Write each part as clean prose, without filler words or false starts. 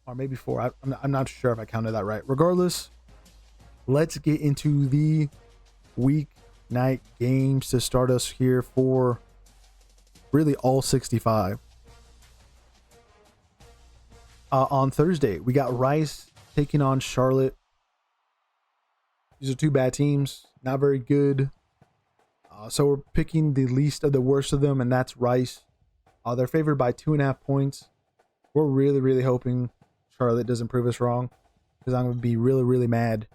or maybe 4. I'm not sure if I counted that right. Regardless, let's get into the weeknight games to start us here for really all 65. On Thursday, we got Rice taking on Charlotte. These are two bad teams, not very good. So we're picking the least of the worst of them, and that's Rice. They're favored by 2.5 points. We're really, really hoping Charlotte doesn't prove us wrong, because I'm going to be really, really mad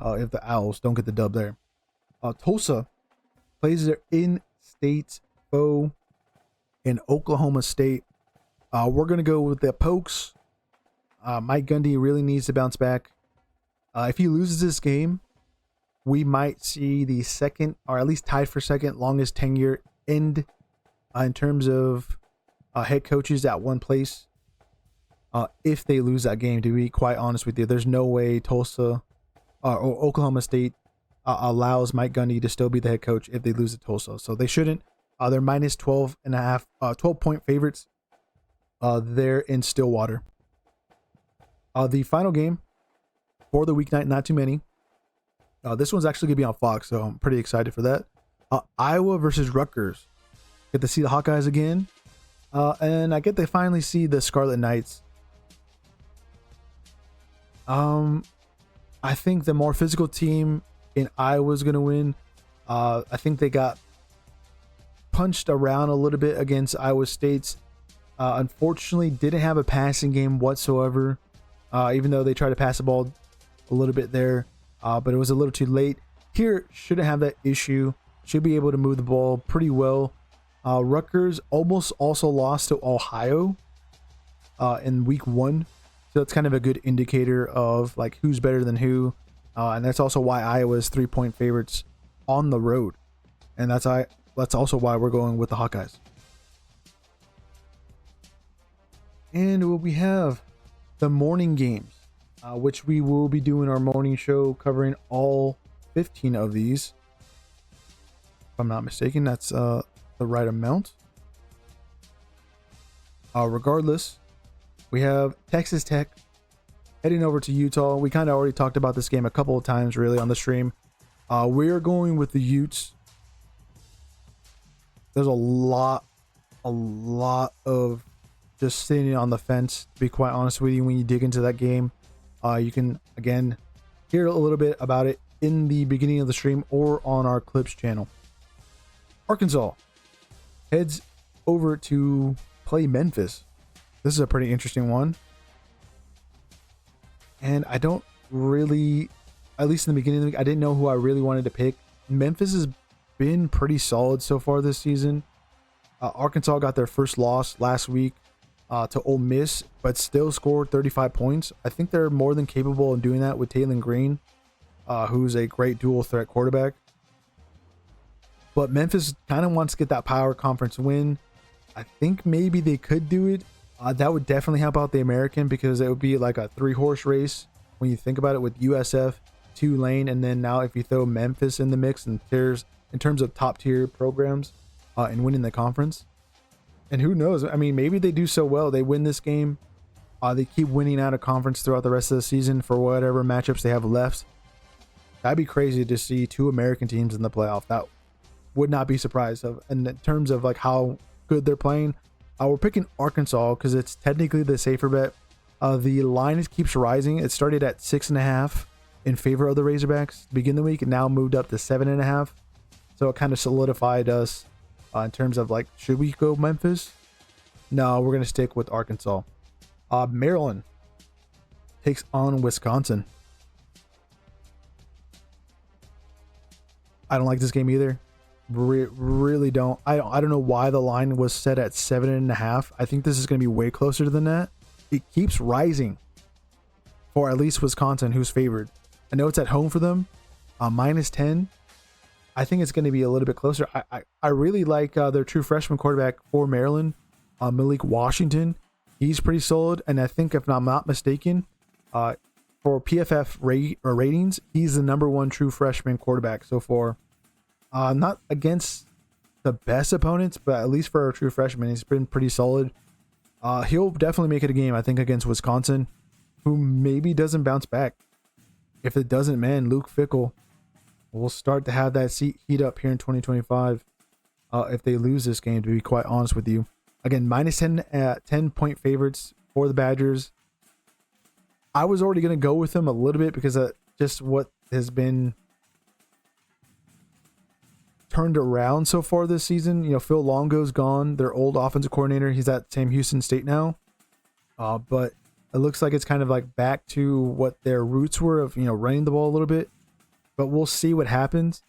if the Owls don't get the dub there. Tulsa plays their in-state foe in Oklahoma State. We're going to go with the Pokes. Mike Gundy really needs to bounce back. If he loses this game, we might see the second, or at least tied for second, longest tenure end in terms of head coaches at one place. If they lose that game, to be quite honest with you, there's no way Tulsa or Oklahoma State allows Mike Gundy to still be the head coach if they lose to Tulsa. So they shouldn't. They're minus 12 point favorites there in Stillwater. The final game for the weeknight, not too many. This one's actually going to be on Fox, so I'm pretty excited for that. Iowa versus Rutgers. Get to see the Hawkeyes again. And I get to finally see the Scarlet Knights. I think the more physical team in Iowa is going to win. I think they got punched around a little bit against Iowa State's. Unfortunately, didn't have a passing game whatsoever. Even though they tried to pass the ball a little bit there. But it was a little too late. Here, shouldn't have that issue. Should be able to move the ball pretty well. Rutgers almost also lost to Ohio in week 1. So that's kind of a good indicator of like who's better than who. And that's also why Iowa's 3-point favorites on the road. And that's also why we're going with the Hawkeyes. And we have the morning games, which we will be doing our morning show covering all 15 of these. If I'm not mistaken, that's the right amount. Regardless, we have Texas Tech heading over to Utah. We kind of already talked about this game a couple of times really on the stream. We're going with the Utes. There's a lot of just sitting on the fence, to be quite honest with you. When you dig into that game, you can again hear a little bit about it in the beginning of the stream or on our clips channel. Arkansas heads over to play Memphis. This is a pretty interesting one, and I don't really, at least in the beginning of the week, I didn't know who I really wanted to pick. Memphis has been pretty solid so far this season. Arkansas got their first loss last week to Ole Miss, but still scored 35 points. I think they're more than capable of doing that with Taylon Green, who's a great dual threat quarterback. But Memphis kind of wants to get that power conference win. I think maybe they could do it. That would definitely help out the American, because it would be like a 3-horse race when you think about it, with USF, Tulane, and then now if you throw Memphis in the mix in terms of top tier programs and winning the conference. And who knows? I mean, maybe they do so well, they win this game. They keep winning out of conference throughout the rest of the season for whatever matchups they have left. That'd be crazy to see 2 American teams in the playoff. That would not be surprised of. And in terms of like how good they're playing, we're picking Arkansas because it's technically the safer bet. The line keeps rising. It started at 6.5 in favor of the Razorbacks to begin the week, and now moved up to 7.5. So it kind of solidified us in terms of like, should we go Memphis? No, we're going to stick with Arkansas. Maryland takes on Wisconsin. I don't like this game either. Really don't. I don't know why the line was set at 7.5. I think this is going to be way closer than that. It keeps rising for at least Wisconsin, who's favored. I know it's at home for them, minus 10. I think it's going to be a little bit closer. I really like their true freshman quarterback for Maryland, Malik Washington. He's pretty solid, and I think, if I'm not mistaken, for PFF ratings, he's the #1 true freshman quarterback so far. Not against the best opponents, but at least for a true freshman, he's been pretty solid. He'll definitely make it a game, I think, against Wisconsin. who maybe doesn't bounce back. If it doesn't, man, Luke Fickell will start to have that seat heat up here in 2025 if they lose this game, to be quite honest with you. Again, minus 10 point favorites for the Badgers. I was already going to go with them a little bit because just what has been turned around so far this season. You know, Phil Longo's gone, their old offensive coordinator. He's at Sam Houston State now. But it looks like it's kind of like back to what their roots were of, you know, running the ball a little bit. But we'll see what happens.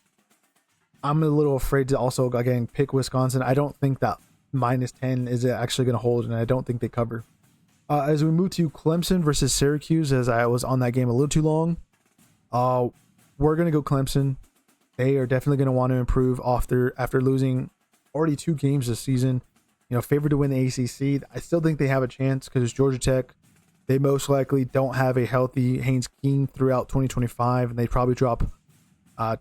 I'm a little afraid to also, again, pick Wisconsin. I don't think that minus 10 is actually going to hold, and I don't think they cover. As we move to Clemson versus Syracuse, as I was on that game a little too long, we're going to go Clemson. They are definitely going to want to improve after losing already 2 games this season. You know, favored to win the ACC. I still think they have a chance because it's Georgia Tech. They most likely don't have a healthy Haynes King throughout 2025, and they probably drop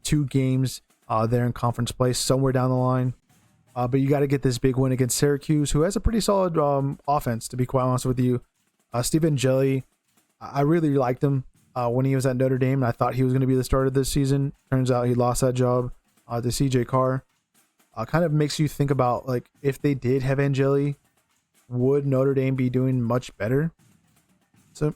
2 games there in conference play somewhere down the line. But you got to get this big win against Syracuse, who has a pretty solid offense, to be quite honest with you. Stephen Jelly, I really liked him when he was at Notre Dame. I thought he was going to be the starter this season. Turns out he lost that job to CJ Carr. Kind of makes you think about, like, if they did have Angeli, would Notre Dame be doing much better? So,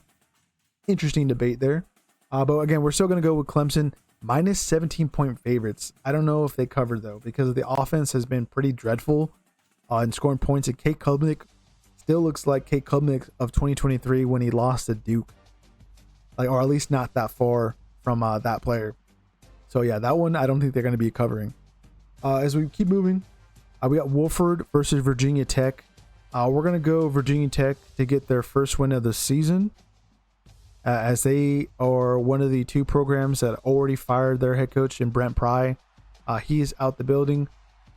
interesting debate there. But again, we're still going to go with Clemson. Minus 17 point favorites. I don't know if they cover, though, because the offense has been pretty dreadful in scoring points. And Kate Klubnik still looks like Kate Klubnik of 2023 when he lost to Duke. Like, or at least not that far from that player. So, yeah, that one I don't think they're going to be covering. As we keep moving, we got Wofford versus Virginia Tech. We're going to go Virginia Tech to get their first win of the season, as they are one of the 2 programs that already fired their head coach in Brent Pry. He is out the building.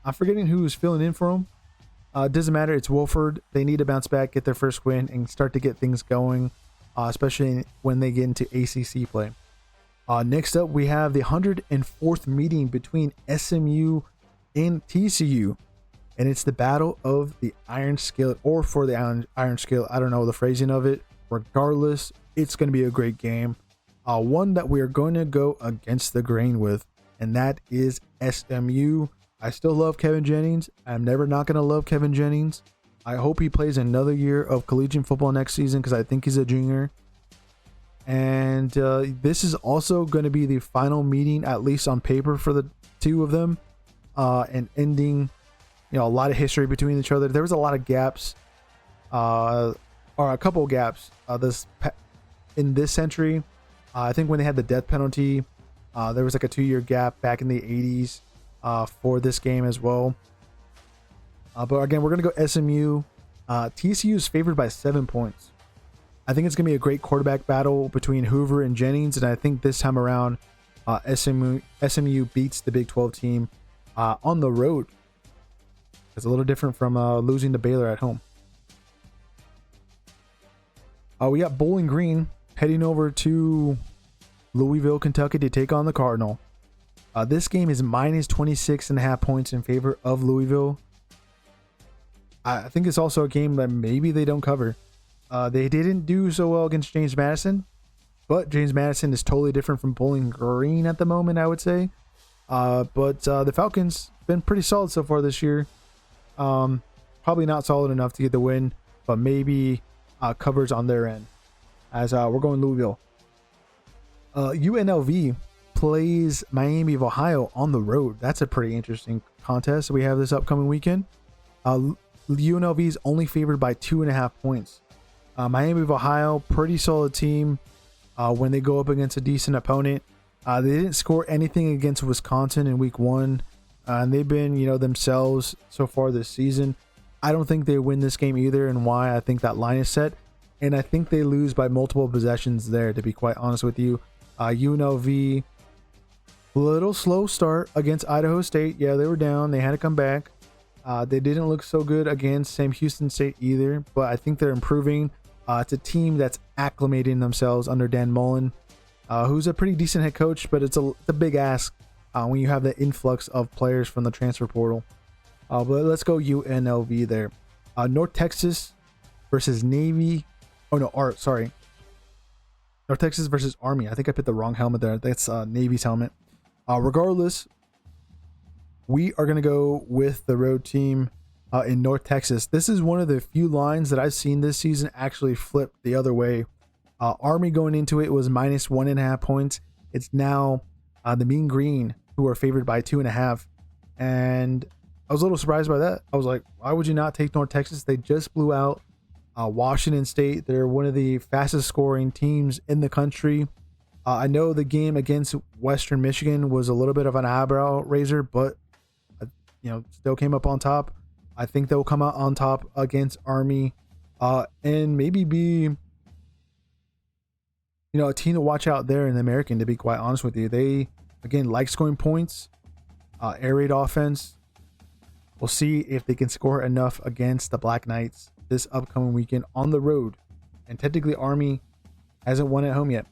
I'm forgetting who's filling in for him. Doesn't matter. It's Wofford. They need to bounce back, get their first win, and start to get things going, especially when they get into ACC play. Next up, we have the 104th meeting between SMU and TCU, and it's the battle of the Iron Skillet, or for the Iron Skillet. I don't know the phrasing of it. Regardless, it's going to be a great game. One that we are going to go against the grain with, and that is SMU. I still love Kevin Jennings. I'm never not going to love Kevin Jennings. I hope he plays another year of collegiate football next season because I think he's a junior. And this is also going to be the final meeting, at least on paper, for the 2 of them, and ending, you know, a lot of history between each other. There was a lot of gaps, or a couple of gaps in this century. I think when they had the death penalty, there was like a 2-year gap back in the 80s for this game as well. But again, we're going to go SMU. TCU is favored by 7 points. I think it's going to be a great quarterback battle between Hoover and Jennings, and I think this time around, SMU beats the Big 12 team on the road. It's a little different from losing to Baylor at home. We got Bowling Green heading over to Louisville, Kentucky to take on the Cardinal. This game is minus 26.5 points in favor of Louisville. I think it's also a game that maybe they don't cover. They didn't do so well against James Madison, but James Madison is totally different from Bowling Green at the moment, I would say. But the Falcons been pretty solid so far this year. Probably not solid enough to get the win, but maybe covers on their end, as we're going Louisville. UNLV plays Miami of Ohio on the road. That's a pretty interesting contest we have this upcoming weekend. UNLV is only favored by 2.5 points. Miami of Ohio, pretty solid team when they go up against a decent opponent. They didn't score anything against Wisconsin in week 1, and they've been, you know, themselves so far this season. I don't think they win this game either, and why I think that line is set, and I think they lose by multiple possessions there, to be quite honest with you. UNLV, little slow start against Idaho State. Yeah, they were down. They had to come back. They didn't look so good against Sam Houston State either, but I think they're improving. It's a team that's acclimating themselves under Dan Mullen, who's a pretty decent head coach, but it's a big ask when you have the influx of players from the transfer portal. But let's go UNLV there. North Texas versus Navy. Oh no, sorry. North Texas versus Army. I think I put the wrong helmet there. That's Navy's helmet. Regardless, we are going to go with the road team in North Texas. This is one of the few lines that I've seen this season actually flip the other way. Army going into it was minus 1.5 points. It's now the Mean Green who are favored by 2.5. And I was a little surprised by that. I was like, why would you not take North Texas? They just blew out Washington State. They're one of the fastest scoring teams in the country. I know the game against Western Michigan was a little bit of an eyebrow raiser, but still came up on top. I think they'll come out on top against Army, and maybe be, a team to watch out there in the American. To be quite honest with you, they again like scoring points, air raid offense. We'll see if they can score enough against the Black Knights this upcoming weekend on the road. And technically, Army hasn't won at home yet.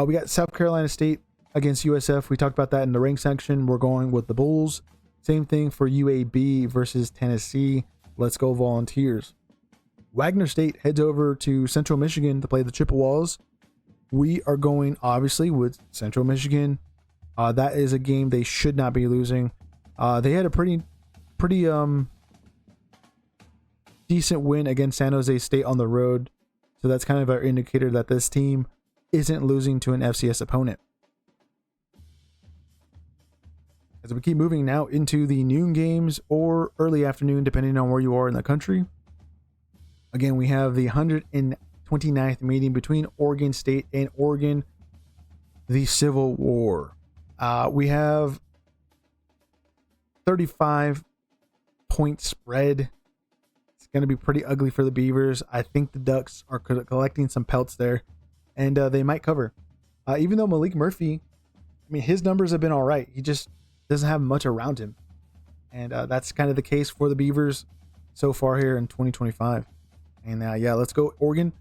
We got South Carolina State against USF. We talked about that in the rank section. We're going with the Bulls. Same thing for UAB versus Tennessee. Let's go Volunteers. Wagner State heads over to Central Michigan to play the Chippewas. We are going, obviously, with Central Michigan. That is a game they should not be losing. They had a pretty decent win against San Jose State on the road. So that's kind of our indicator that this team isn't losing to an FCS opponent. As we keep moving now into the noon games or early afternoon, depending on where you are in the country. Again, we have the 129th meeting between Oregon State and Oregon, the Civil War. We have 35-point spread. It's going to be pretty ugly for the Beavers. I think the Ducks are collecting some pelts there, and they might cover. Even though Malik Murphy, his numbers have been all right. He just doesn't have much around him. And that's kind of the case for the Beavers so far here in 2025. And let's go Oregon.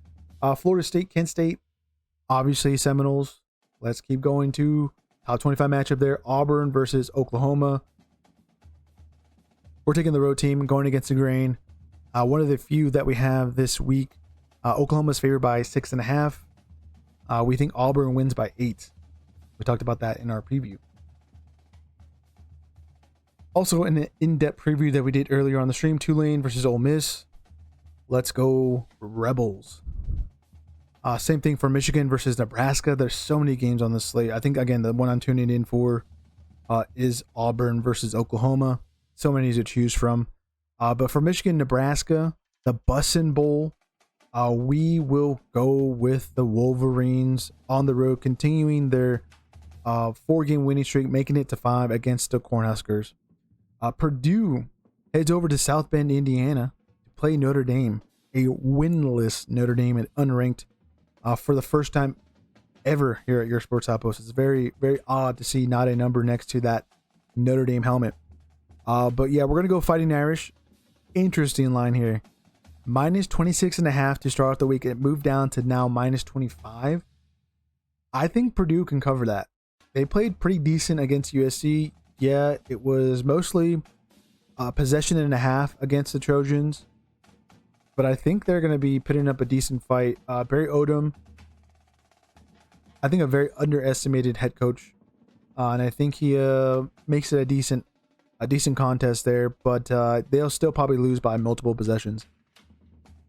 Florida State, Kent State, obviously Seminoles. Let's keep going to top 25 matchup there. Auburn versus Oklahoma. We're taking the road team, going against the grain. One of the few that we have this week. Oklahoma's favored by 6.5. We think Auburn wins by 8. We talked about that in our preview. Also, in an in-depth preview that we did earlier on the stream, Tulane versus Ole Miss. Let's go Rebels. Same thing for Michigan versus Nebraska. There's so many games on this slate. I think, again, the one I'm tuning in for is Auburn versus Oklahoma. So many to choose from. But for Michigan, Nebraska, the Bussin' Bowl, we will go with the Wolverines on the road, continuing their 4-game winning streak, making it to 5 against the Cornhuskers. Purdue heads over to South Bend, Indiana to play Notre Dame, a winless Notre Dame and unranked for the first time ever here at Your Sports Outpost. It's very, very odd to see not a number next to that Notre Dame helmet. But yeah, we're going to go Fighting Irish. Interesting line here. Minus 26.5 to start off the week. It moved down to now minus 25. I think Purdue can cover that. They played pretty decent against USC. Yeah, it was mostly possession and a half against the Trojans. But I think they're going to be putting up a decent fight. Barry Odom, I think a very underestimated head coach. And I think he makes it a decent contest there. But they'll still probably lose by multiple possessions.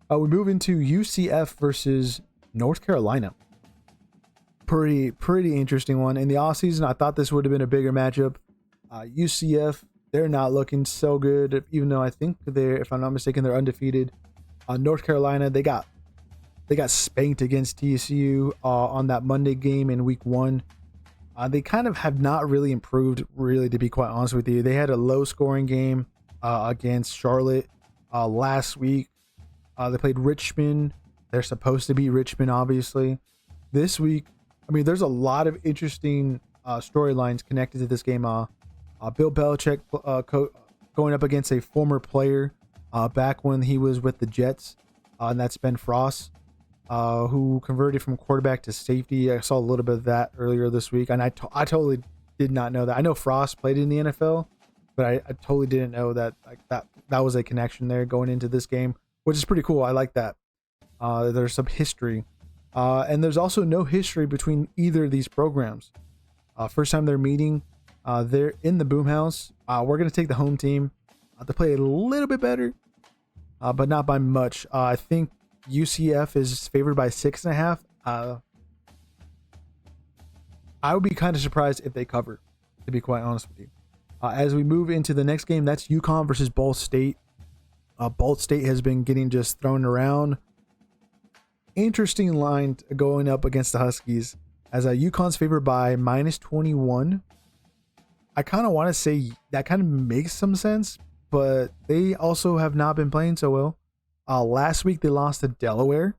We move into UCF versus North Carolina. Pretty interesting one. In the offseason, I thought this would have been a bigger matchup. UCF, they're not looking so good, even though I think if I'm not mistaken, they're undefeated. North Carolina, they got spanked against TCU on that Monday game in week 1. They kind of have not really improved, really, to be quite honest with you. They had a low scoring game against Charlotte last week. They played Richmond. They're supposed to beat Richmond, obviously. This week, there's a lot of interesting storylines connected to this game. Bill Belichick going up against a former player back when he was with the Jets, and that's Ben Frost, who converted from quarterback to safety. I saw a little bit of that earlier this week, and I totally did not know that. I know Frost played in the NFL, but I totally didn't know that that was a connection there going into this game, which is pretty cool. I like that. There's some history And there's also no history between either of these programs. First time they're meeting, they're in the Boom House. We're going to take the home team to play a little bit better, but not by much. I think UCF is favored by 6.5. I would be kind of surprised if they cover, to be quite honest with you. As we move into the next game, that's UConn versus Ball State. Ball State has been getting just thrown around. Interesting line going up against the Huskies, as UConn's favored by -21. I kind of want to say that kind of makes some sense, but they also have not been playing so well. Last week they lost to Delaware.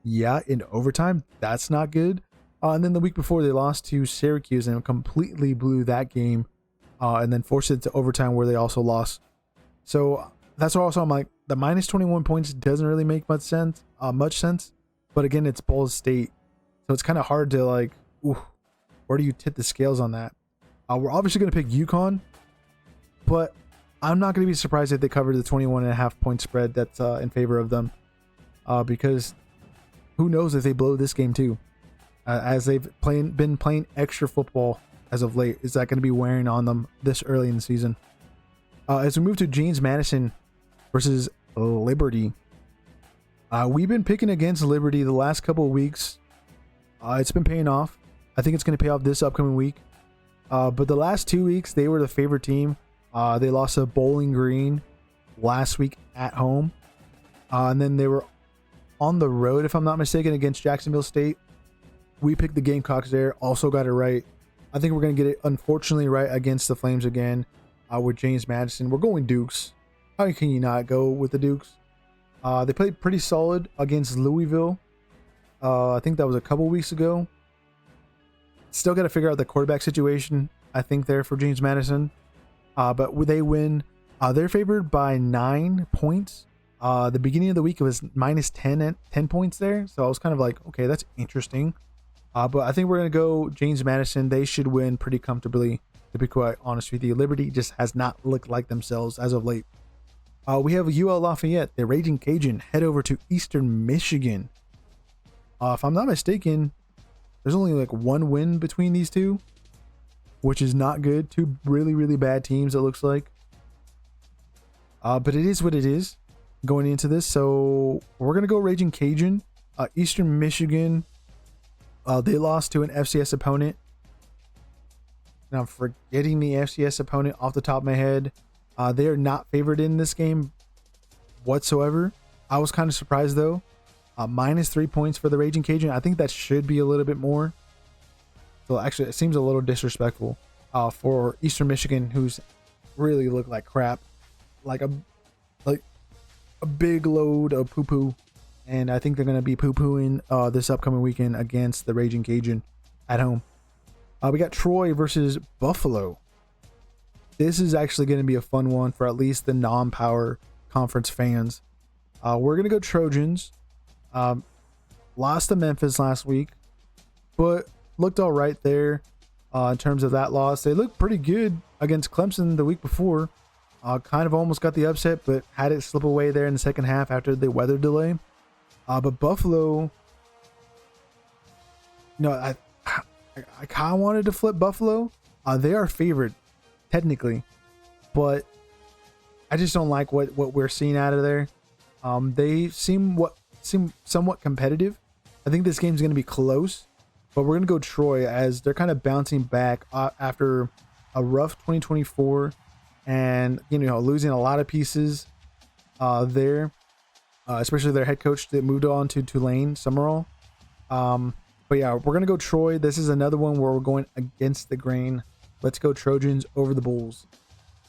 Yeah, in overtime. That's not good. And then the week before they lost to Syracuse and completely blew that game, and then forced it to overtime where they also lost. So that's also I'm like, the -21 points doesn't really make much sense. But again, it's Ball State, so it's kind of hard to like, where do you tip the scales on that? We're obviously going to pick UConn, but I'm not going to be surprised if they cover the 21.5 point spread that's in favor of them, because who knows if they blow this game too, as they've been playing extra football as of late. Is that going to be wearing on them this early in the season? As we move to James Madison versus Liberty, we've been picking against Liberty the last couple of weeks. It's been paying off. I think it's going to pay off this upcoming week. But the last 2 weeks, they were the favorite team. They lost to Bowling Green last week at home. And then they were on the road, if I'm not mistaken, against Jacksonville State. We picked the Gamecocks there. Also got it right. I think we're going to get it, unfortunately, right against the Flames again with James Madison. We're going Dukes. How can you not go with the Dukes? They played pretty solid against Louisville. I think that was a couple weeks ago. Still got to figure out the quarterback situation, I think, there for James Madison. But they win. They're favored by 9 points. The beginning of the week, it was -10 points there. So I was kind of like, okay, that's interesting. But I think we're going to go James Madison. They should win pretty comfortably, to be quite honest with you. Liberty just has not looked like themselves as of late. We have UL Lafayette, the Raging Cajun, head over to Eastern Michigan. If I'm not mistaken, there's only like one win between these two, which is not good. Two really, really bad teams, it looks like. But it is what it is going into this. So we're going to go Raging Cajun. Eastern Michigan, they lost to an FCS opponent. And I'm forgetting the FCS opponent off the top of my head. They are not favored in this game whatsoever. I was kind of surprised though. -3 points for the Raging Cajun. I think that should be a little bit more. So actually, it seems a little disrespectful for Eastern Michigan, who's really looked like crap, like a big load of poo poo. And I think they're going to be poo pooing this upcoming weekend against the Raging Cajun at home. We got Troy versus Buffalo. This is actually going to be a fun one for at least the non-power conference fans. We're going to go Trojans. Lost to Memphis last week, but looked all right there in terms of that loss. They looked pretty good against Clemson the week before. Kind of almost got the upset, but had it slip away there in the second half after the weather delay. But Buffalo, I kind of wanted to flip Buffalo. They are favored technically, but I just don't like what we're seeing out of there. They seem somewhat competitive. I think this game's going to be close, but we're going to go Troy as they're kind of bouncing back after a rough 2024 and losing a lot of pieces there, especially their head coach that moved on to Tulane, Summerall. But yeah, we're going to go Troy. This is another one where we're going against the grain. Let's go Trojans over the Bulls.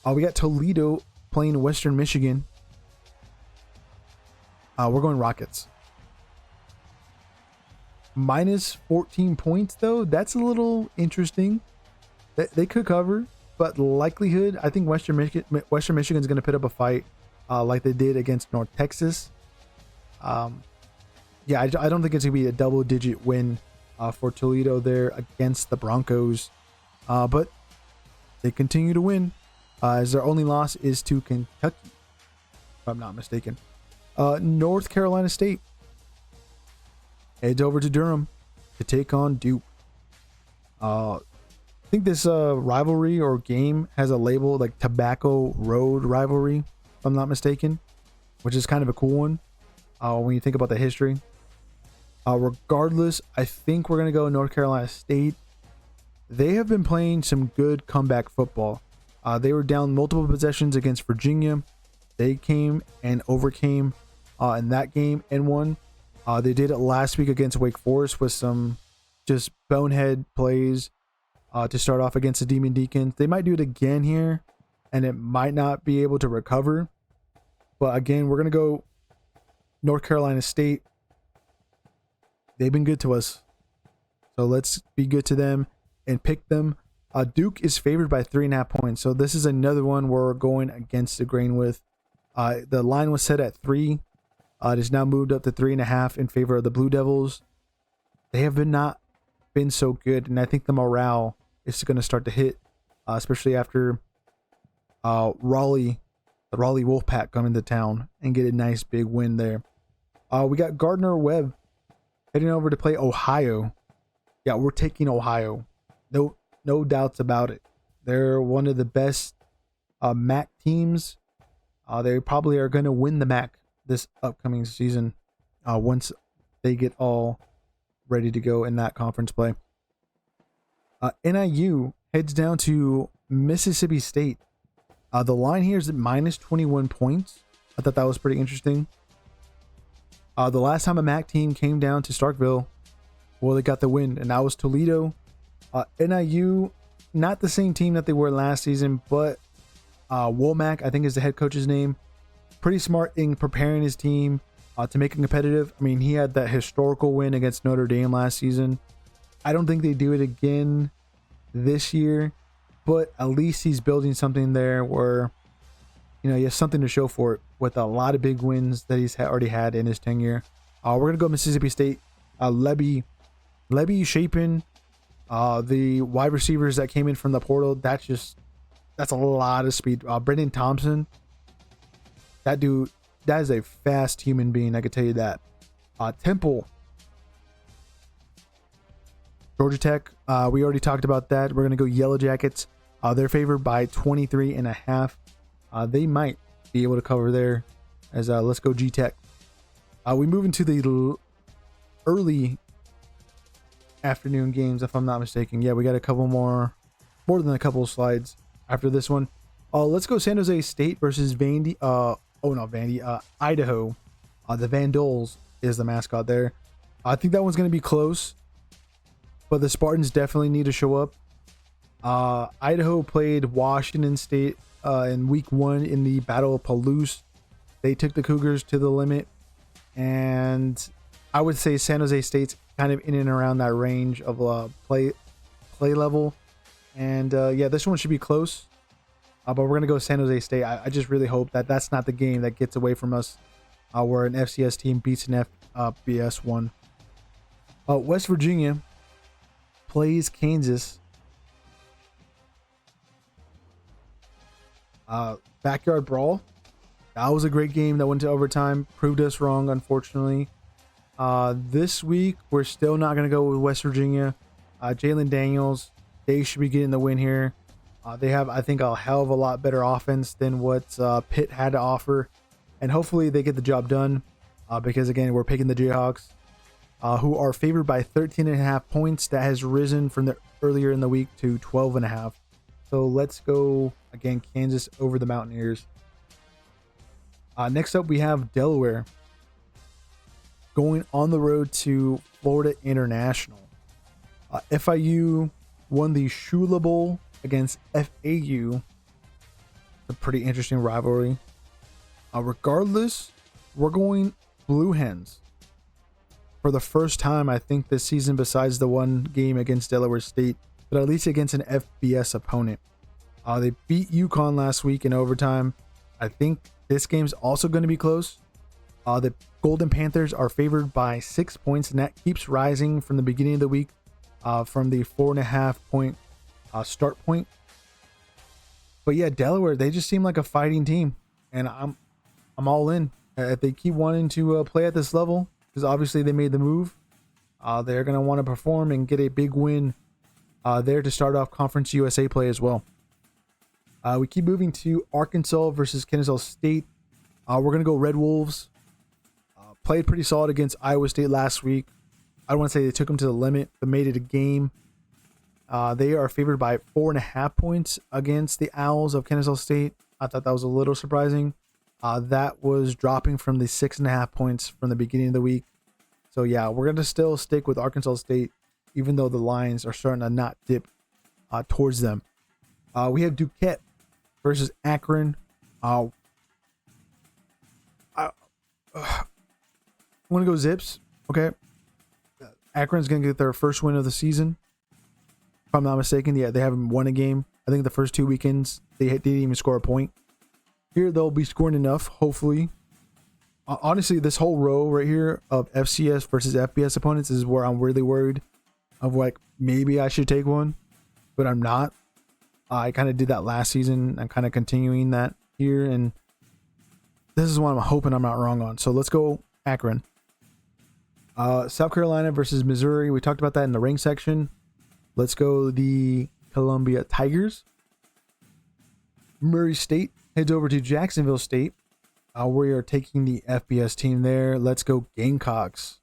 We got Toledo playing Western Michigan. We're going Rockets. -14 points, though. That's a little interesting. They could cover, but likelihood, I think Western Michigan is going to put up a fight like they did against North Texas. Yeah, I don't think it's going to be a double-digit win for Toledo there against the Broncos. But they continue to win, as their only loss is to Kentucky, if I'm not mistaken. North Carolina State. heads over to Durham to take on Duke. I think this rivalry or game has a label like Tobacco Road Rivalry, if I'm not mistaken, which is kind of a cool one when you think about the history. Regardless, I think we're going to go North Carolina State. They have been playing some good comeback football. They were down multiple possessions against Virginia. They came and overcame in that game and won. They did it last week against Wake Forest with some just bonehead plays to start off against the Demon Deacons. They might do it again here, and it might not be able to recover. But again, we're going to go North Carolina State. They've been good to us, so let's be good to them and pick them. Duke is favored by 3.5 points, so this is another one we're going against the grain with. The line was set at 3. It is now moved up to 3.5 in favor of the Blue Devils. They have not been so good, and I think the morale is going to start to hit, especially after the Raleigh Wolfpack come into town and get a nice big win there. We got Gardner Webb heading over to play Ohio. Yeah, we're taking Ohio. No doubts about it. They're one of the best MAC teams. They probably are going to win the MAC this upcoming season once they get all ready to go in that conference play. NIU heads down to Mississippi State. The line here is at minus 21 points. I thought that was pretty interesting. The last time a MAC team came down to Starkville, well, they got the win, and that was Toledo. NIU, not the same team that they were last season, but Womack, I think is the head coach's name. Pretty smart in preparing his team to make it competitive. I mean, he had that historical win against Notre Dame last season. I don't think they do it again this year, but at least he's building something there where, he has something to show for it with a lot of big wins that he's already had in his tenure. We're going to go Mississippi State. Lebby Chapin, the wide receivers that came in from the portal, that's a lot of speed. Brendan Thompson, that is a fast human being, I could tell you that. Temple, Georgia Tech, we already talked about that. We're going to go Yellow Jackets. They're favored by 23.5. They might be able to cover there as let's go G Tech. We move into the early afternoon games, if I'm not mistaken. Yeah, we got a couple more than a couple of slides after this one. Let's go San Jose State versus Idaho. The Vandals is the mascot there. I think that one's going to be close, but the Spartans definitely need to show up. Idaho played Washington State in week 1 in the Battle of Palouse. They took the Cougars to the limit, and I would say San Jose State's kind of in and around that range of play level. And yeah, this one should be close, but we're going to go San Jose State. I just really hope that that's not the game that gets away from us where an FCS team beats an FBS one. West Virginia plays Kansas. Backyard brawl. That was a great game that went to overtime. Proved us wrong, unfortunately. This week, we're still not going to go with West Virginia. Jalen Daniels, they should be getting the win here. They have, I think, a hell of a lot better offense than what Pitt had to offer. And hopefully they get the job done because, again, we're picking the Jayhawks, who are favored by 13.5 points. That has risen from the earlier in the week to 12.5. So let's go, again, Kansas over the Mountaineers. Next up, we have Delaware going on the road to Florida International. FIU won the Shula Bowl against FAU. A pretty interesting rivalry. Regardless, we're going Blue Hens for the first time, I think, this season, besides the one game against Delaware State, but at least against an FBS opponent. They beat UConn last week in overtime. I think this game's also going to be close. The Golden Panthers are favored by 6 points, and that keeps rising from the beginning of the week, from the 4.5 point start point. But yeah, Delaware, they just seem like a fighting team, and I'm all in. If they keep wanting to play at this level, because obviously they made the move, They're going to want to perform and get a big win there to start off Conference USA play as well. We keep moving to Arkansas versus Kennesaw State. We're going to go Red Wolves. Played pretty solid against Iowa State last week. I don't want to say they took them to the limit, but made it a game. They are favored by 4.5 points against the Owls of Kennesaw State. I thought that was a little surprising. That was dropping from the 6.5 points from the beginning of the week. So yeah, we're going to still stick with Arkansas State, even though the lines are starting to not dip towards them. We have Duquette versus Akron. I want to go Zips. Okay. Akron's going to get their first win of the season. If I'm not mistaken, yeah, they haven't won a game. I think the first 2 weekends, they didn't even score a point. Here, they'll be scoring enough, hopefully. Honestly, this whole row right here of FCS versus FBS opponents is where I'm really worried of, like, maybe I should take one, but I'm not. I kind of did that last season. I'm kind of continuing that here, and this is what I'm hoping I'm not wrong on. So let's go Akron. South Carolina versus Missouri. We talked about that in the rank section. Let's go the Columbia Tigers. Murray State heads over to Jacksonville State. We are taking the FBS team there. Let's go Gamecocks,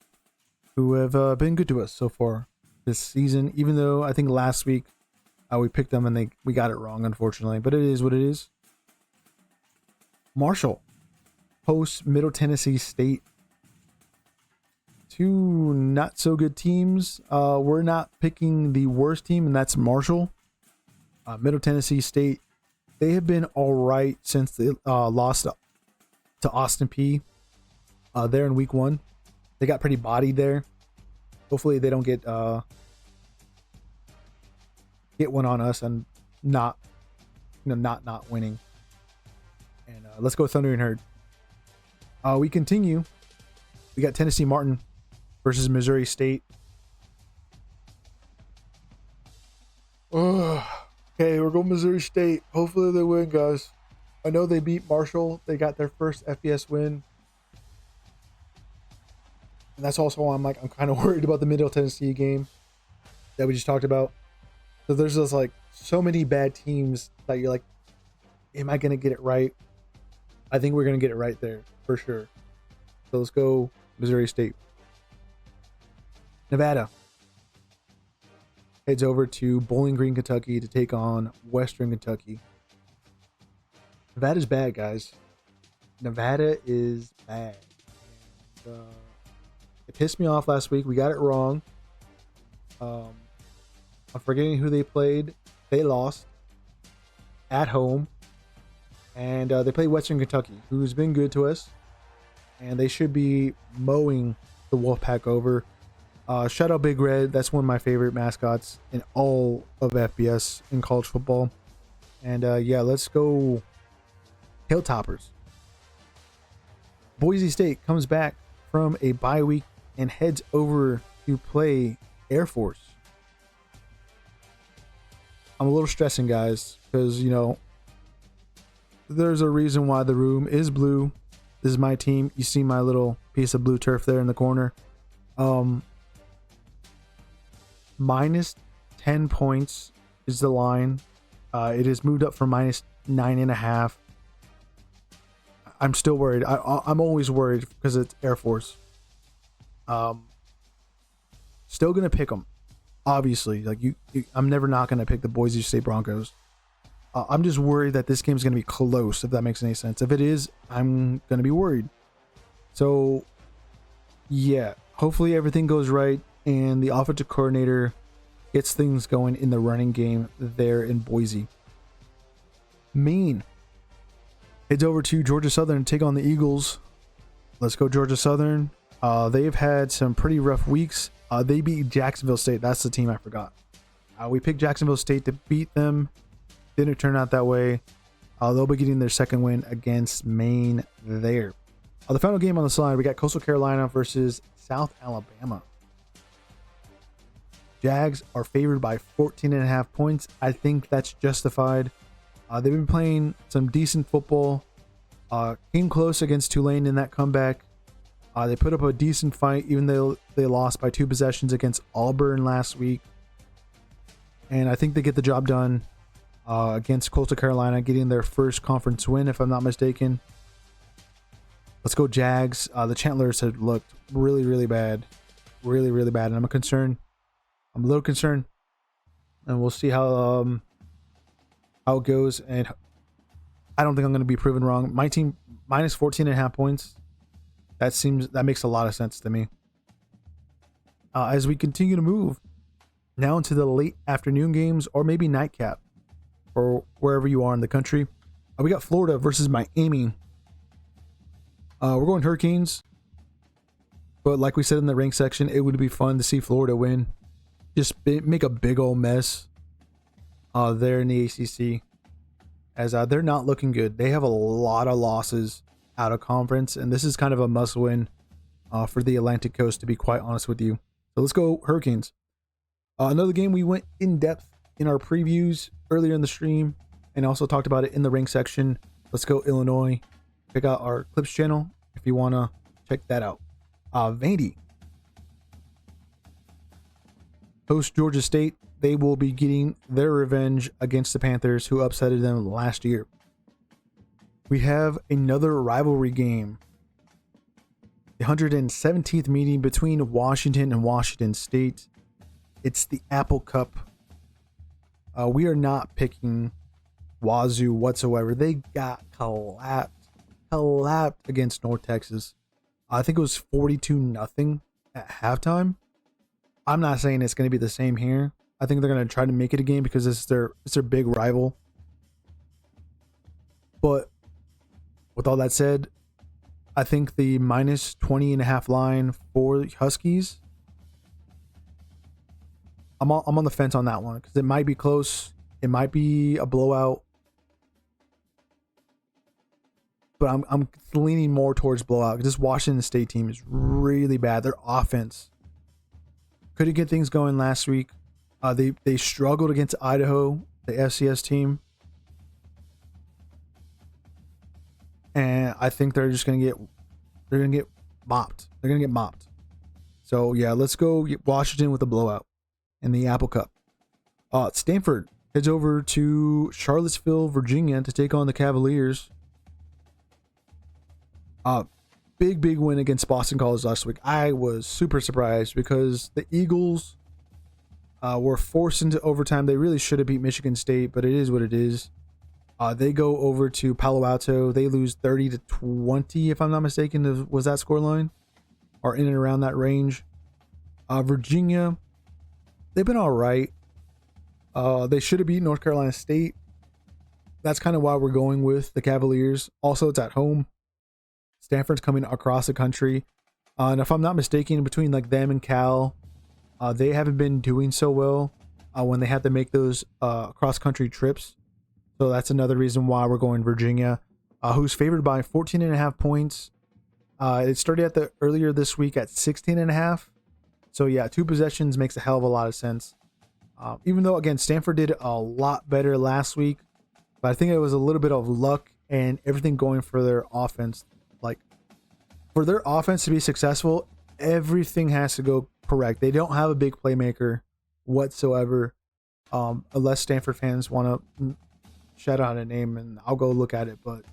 who have been good to us so far this season, even though I think last week we picked them and we got it wrong, unfortunately. But it is what it is. Marshall hosts Middle Tennessee State. Two not so good teams. We're not picking the worst team, and that's Marshall. Middle Tennessee State, they have been all right since they lost to Austin Peay there in week 1. They got pretty bodied there. Hopefully they don't get one on us and not winning. And let's go Thunder and Herd. We continue. We got Tennessee Martin versus Missouri State. Okay, we're going Missouri State. Hopefully they win, guys. I know they beat Marshall. They got their first FBS win. And that's also why I'm kind of worried about the Middle Tennessee game that we just talked about. So there's just like so many bad teams that you're like, am I going to get it right? I think we're going to get it right there for sure. So let's go Missouri State. Nevada heads over to Bowling Green, Kentucky to take on Western Kentucky. Nevada's bad, guys. Nevada is bad. And, it pissed me off last week. We got it wrong. I'm forgetting who they played. They lost at home. And they played Western Kentucky, who's been good to us. And they should be mowing the Wolfpack over. Shout out Big Red. That's one of my favorite mascots in all of FBS in college football. And yeah, let's go Hilltoppers. Boise State comes back from a bye week and heads over to play Air Force. I'm a little stressing, guys, because, there's a reason why the room is blue. This is my team. You see my little piece of blue turf there in the corner. Minus 10 points is the line. It has moved up from minus 9.5. I'm still worried. I'm always worried because it's Air Force. Still gonna pick them, obviously. I'm never not gonna pick the Boise State Broncos. I'm just worried that this game is gonna be close, if that makes any sense. If it is, I'm gonna be worried. So, yeah, hopefully everything goes right and the offensive coordinator gets things going in the running game there in Boise. Maine heads over to Georgia Southern to take on the Eagles. Let's go Georgia Southern. They've had some pretty rough weeks. They beat Jacksonville State. That's the team I forgot. We picked Jacksonville State to beat them. Didn't turn out that way. They'll be getting their second win against Maine there. The final game on the slide, we got Coastal Carolina versus South Alabama. Jags are favored by 14.5 points. I think that's justified. They've been playing some decent football. Came close against Tulane in that comeback. They put up a decent fight, even though They lost by 2 possessions against Auburn last week. And I think they get the job done against Coastal Carolina, getting their first conference win, if I'm not mistaken. Let's go Jags. The Chandlers had looked really, really bad. Really, really bad. And I'm a little concerned. And we'll see how it goes. And I don't think I'm going to be proven wrong. My team minus 14.5 points. That makes a lot of sense to me. As we continue to move now into the late afternoon games, or maybe nightcap, or wherever you are in the country, we got Florida versus Miami. We're going Hurricanes, but like we said in the rank section, it would be fun to see Florida win. Just make a big old mess there in the ACC, as they're not looking good. They have a lot of losses out of conference, and this is kind of a must win for the Atlantic Coast, to be quite honest with you. So let's go Hurricanes. Another game we went in depth in our previews earlier in the stream, and also talked about it in the rank section. Let's go Illinois. Check out our clips channel if you want to check that out. Vandy host Georgia State. They will be getting their revenge against the Panthers, who upsetted them last year. We have another rivalry game. The 117th meeting between Washington and Washington State. It's the Apple Cup. We are not picking Wazoo whatsoever. They got collapsed against North Texas. I think it was 42-0 at halftime. I'm not saying it's going to be the same here. I think they're going to try to make it a game because it's their big rival. But with all that said, I think the minus 20.5 line for Huskies, I'm on the fence on that one because it might be close. It might be a blowout. But I'm leaning more towards blowout because this Washington State team is really bad. Their offense couldn't get things going last week. They struggled against Idaho, the FCS team. And I think they're gonna get mopped. They're gonna get mopped. So yeah, let's go get Washington with a blowout in the Apple Cup. Stanford heads over to Charlottesville, Virginia to take on the Cavaliers. Big win against Boston College last week. I was super surprised because the Eagles were forced into overtime. They really should have beat Michigan State, but it is what it is. They go over to Palo Alto. They lose 30-20, if I'm not mistaken. Was that scoreline? Or in and around that range. Virginia, they've been all right. They should have beaten North Carolina State. That's kind of why we're going with the Cavaliers. Also, it's at home. Stanford's coming across the country. And if I'm not mistaken, between like them and Cal, they haven't been doing so well when they had to make those cross-country trips. So that's another reason why we're going Virginia, who's favored by 14.5 points. It started earlier this week at 16.5. So yeah, 2 possessions makes a hell of a lot of sense. Even though, again, Stanford did a lot better last week, but I think it was a little bit of luck and everything going for their offense. Like, for their offense to be successful, everything has to go correct. They don't have a big playmaker whatsoever, unless Stanford fans want to shout out a name, and I'll go look at it. But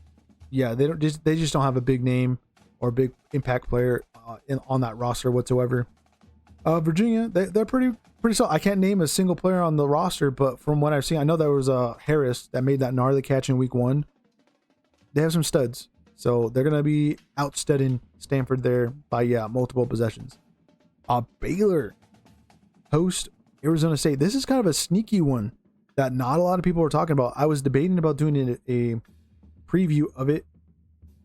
yeah, they just don't have a big name or a big impact player on that roster whatsoever. Virginia, they're pretty solid. I can't name a single player on the roster, but from what I've seen, I know there was a Harris that made that gnarly catch in week 1. They have some studs, so they're gonna be outstudding Stanford there by multiple possessions. Baylor host Arizona State. This is kind of a sneaky one that not a lot of people are talking about. I was debating about doing a preview of it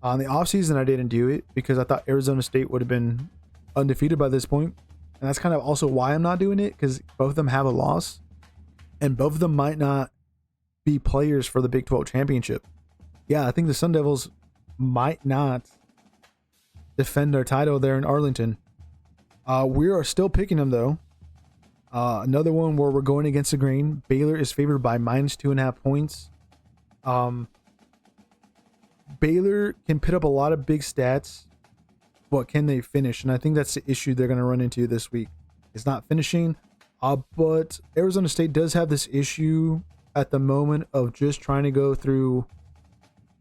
on the offseason. I didn't do it because I thought Arizona State would have been undefeated by this point. And that's kind of also why I'm not doing it, because both of them have a loss and both of them might not be players for the Big 12 championship. Yeah, I think the Sun Devils might not defend their title there in Arlington. We are still picking them though. Another one where we're going against the grain. Baylor is favored by minus 2.5 points. Baylor can put up a lot of big stats but can they finish? And I think that's the issue they're going to run into this week. It's not finishing. But Arizona State does have this issue at the moment of just trying to go through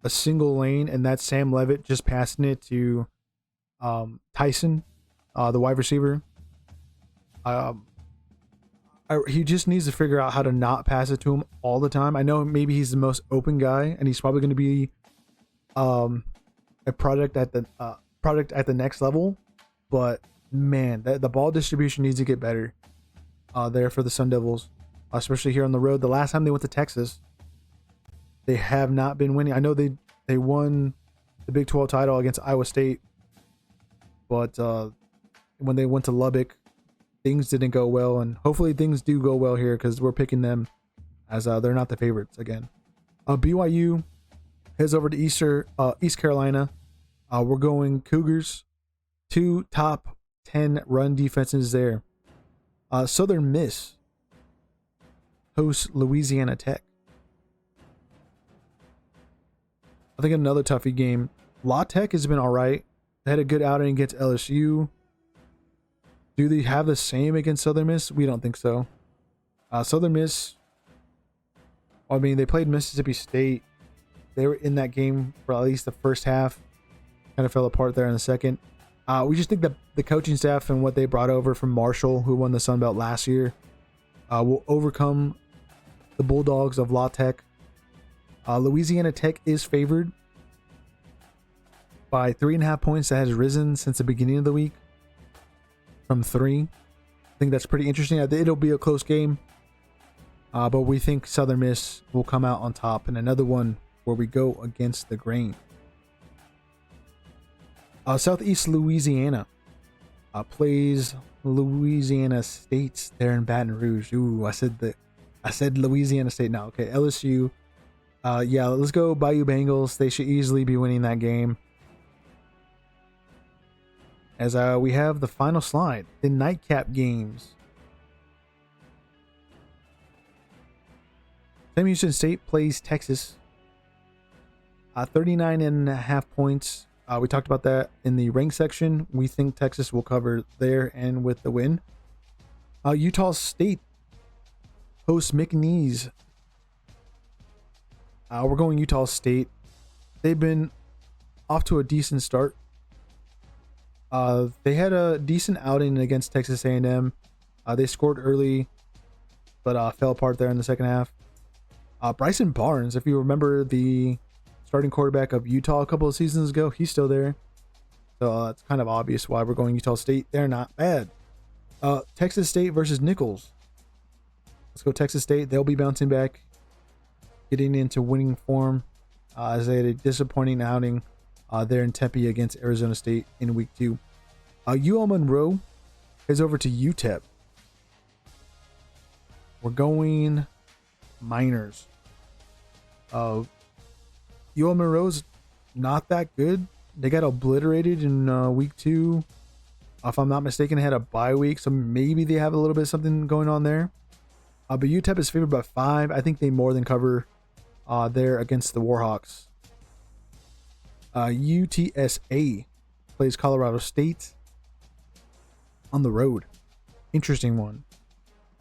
a single lane, and that's Sam Levitt just passing it to Tyson, the wide receiver. He just needs to figure out how to not pass it to him all the time. I know maybe he's the most open guy, and he's probably going to be a product at the next level. But man, the ball distribution needs to get better there for the Sun Devils, especially here on the road. The last time they went to Texas, they have not been winning. I know they won the Big 12 title against Iowa State, but when they went to Lubbock, things didn't go well, and hopefully things do go well here because we're picking them as they're not the favorites again. BYU heads over to East Carolina. We're going Cougars. 2 top 10 run defenses there. Southern Miss hosts Louisiana Tech. I think another toughie game. La Tech has been all right. They had a good outing against LSU. Do they have the same against Southern Miss? We don't think so. Southern Miss, I mean, they played Mississippi State. They were in that game for at least the first half. Kind of fell apart there in the second. We just think that the coaching staff and what they brought over from Marshall, who won the Sun Belt last year, will overcome the Bulldogs of La Tech. Louisiana Tech is favored by 3.5 points. That has risen since the beginning of the week from 3. I think that's pretty interesting. It'll be a close game, but we think Southern Miss will come out on top in another one where we go against the grain. Southeast Louisiana plays Louisiana State there in Baton Rouge. Ooh, I said Louisiana State now. Okay, LSU. Yeah, let's go Bayou Bengals. They should easily be winning that game. As we have the final slide, the Nightcap Games. Sam Houston State plays Texas. 39.5 points. We talked about that in the rank section. We think Texas will cover there and with the win. Utah State hosts McNeese. We're going Utah State. They've been off to a decent start. They had a decent outing against Texas A&M. They scored early, but fell apart there in the second half. Bryson Barnes, if you remember the starting quarterback of Utah a couple of seasons ago, he's still there. So it's kind of obvious why we're going Utah State. They're not bad. Texas State versus Nichols. Let's go Texas State. They'll be bouncing back, getting into winning form as they had a disappointing outing there in Tempe against Arizona State in week 2. UL Monroe is over to UTEP. We're going Miners. UL Monroe's not that good. They got obliterated in week 2. If I'm not mistaken, they had a bye week, so maybe they have a little bit of something going on there. But UTEP is favored by 5. I think they more than cover there against the Warhawks. UTSA plays Colorado State on the road. Interesting one.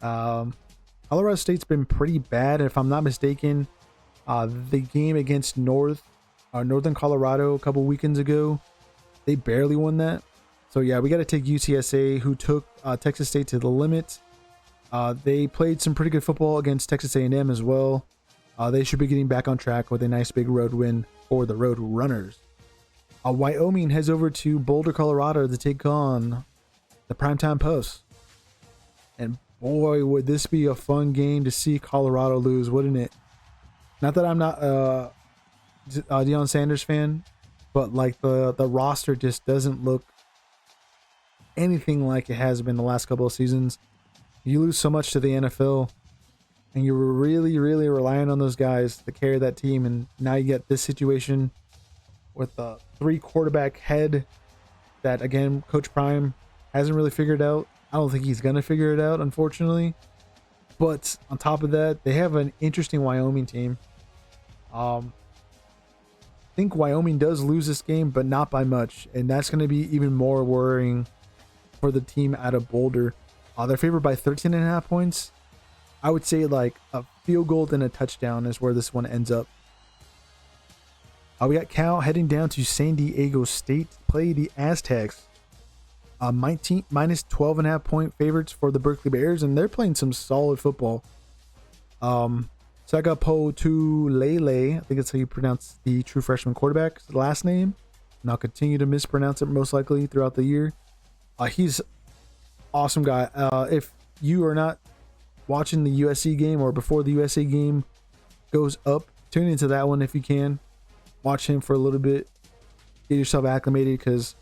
Colorado State's been pretty bad. If I'm not mistaken, the game against Northern Colorado a couple weekends ago, they barely won that. So yeah, we got to take UTSA, who took Texas State to the limit. They played some pretty good football against Texas A&M as well. They should be getting back on track with a nice big road win for the Road Runners. Wyoming heads over to Boulder, Colorado to take on the Primetime Post. And boy, would this be a fun game to see Colorado lose, wouldn't it? Not that I'm not a Deion Sanders fan, but like the roster just doesn't look anything like it has been the last couple of seasons. You lose so much to the NFL, and you're really, really relying on those guys to carry that team, and now you get this situation with the 3 quarterback head that, again, Coach Prime hasn't really figured out. I don't think he's going to figure it out, unfortunately. But on top of that, they have an interesting Wyoming team. think Wyoming does lose this game, but not by much. And that's going to be even more worrying for the team out of Boulder. They're favored by 13.5 points. I would say like a field goal and a touchdown is where this one ends up. We got Cal heading down to San Diego State to play the Aztecs. Minus 12.5 point favorites for the Berkeley Bears, and they're playing some solid football. Sagapo Tulele, I think that's how you pronounce the true freshman quarterback's last name, and I'll continue to mispronounce it most likely throughout the year. He's awesome guy. If you are not watching the USC game or before the USC game goes up, tune into that one if you can. Watch him for a little bit, get yourself acclimated, because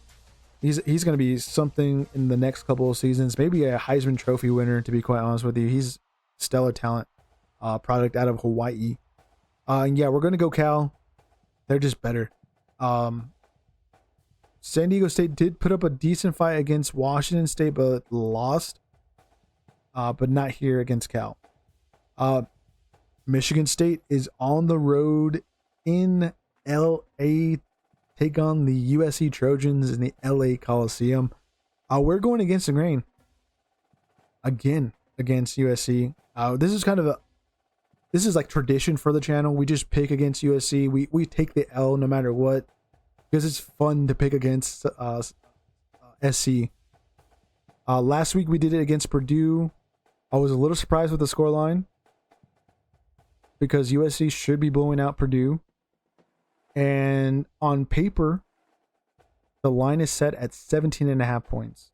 he's going to be something in the next couple of seasons. Maybe a Heisman Trophy winner, to be quite honest with you. He's stellar talent, product out of Hawaii. And yeah, we're going to go Cal. They're just better. San Diego State did put up a decent fight against Washington State, but lost. But not here against Cal. Michigan State is on the road in LA, take on the USC Trojans in the LA Coliseum. We're going against the grain again against USC. This is like tradition for the channel. We just pick against USC. We take the L no matter what, because it's fun to pick against SC. Last week we did it against Purdue. I was a little surprised with the scoreline because USC should be blowing out Purdue. And on paper, the line is set at 17.5 points.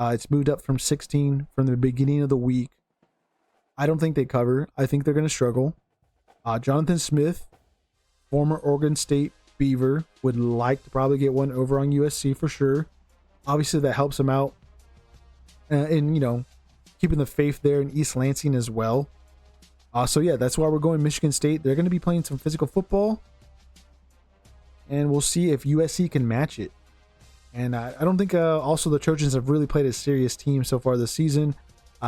It's moved up from 16 from the beginning of the week. I don't think they cover. I think they're going to struggle. Jonathan Smith, former Oregon State Beaver, would like to probably get one over on USC for sure. Obviously, that helps him out in, keeping the faith there in East Lansing as well. So yeah, that's why we're going Michigan State. They're going to be playing some physical football, and we'll see if USC can match it. And I don't think also the Trojans have really played a serious team so far this season.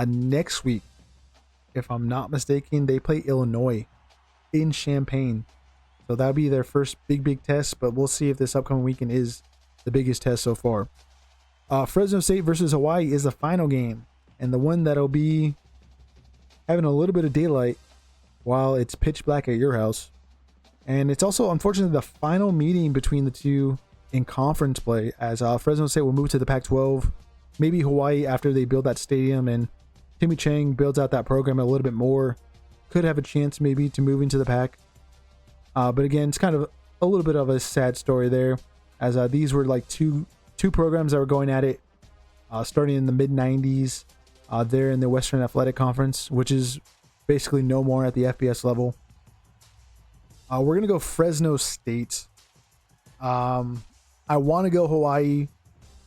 Next week, if I'm not mistaken, they play Illinois in Champaign. So that'll be their first big test, but we'll see if this upcoming weekend is the biggest test so far. Fresno State versus Hawaii is the final game, and the one that'll be having a little bit of daylight while it's pitch black at your house. And it's also, unfortunately, the final meeting between the two in conference play, as Fresno State will move to the Pac-12. Maybe Hawaii, after they build that stadium and Timmy Chang builds out that program a little bit more, could have a chance maybe to move into the Pac. But again, it's kind of a little bit of a sad story there, as these were like two programs that were going at it starting in the mid-90s there in the Western Athletic Conference, which is basically no more at the FBS level. We're going to go Fresno State. I want to go Hawaii.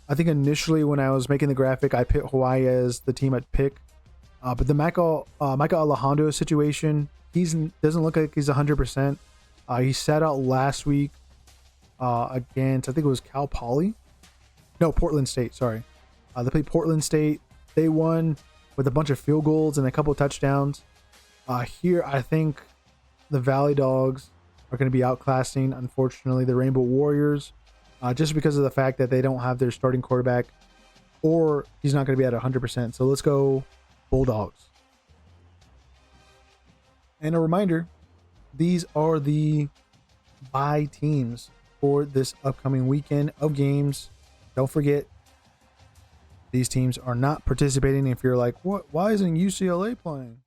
I think initially when I was making the graphic, I picked Hawaii as the team I'd pick. But the Michael Alejandro situation, doesn't look like he's 100%. He sat out last week against, I think it was Cal Poly. No, Portland State, sorry. They played Portland State. They won with a bunch of field goals and a couple of touchdowns. Here, I think the Valley Dogs are going to be outclassing, unfortunately, the Rainbow Warriors, just because of the fact that they don't have their starting quarterback, or he's not going to be at 100%. So let's go Bulldogs. And a reminder, these are the bye teams for this upcoming weekend of games. Don't forget, these teams are not participating. If you're like, what? Why isn't UCLA playing?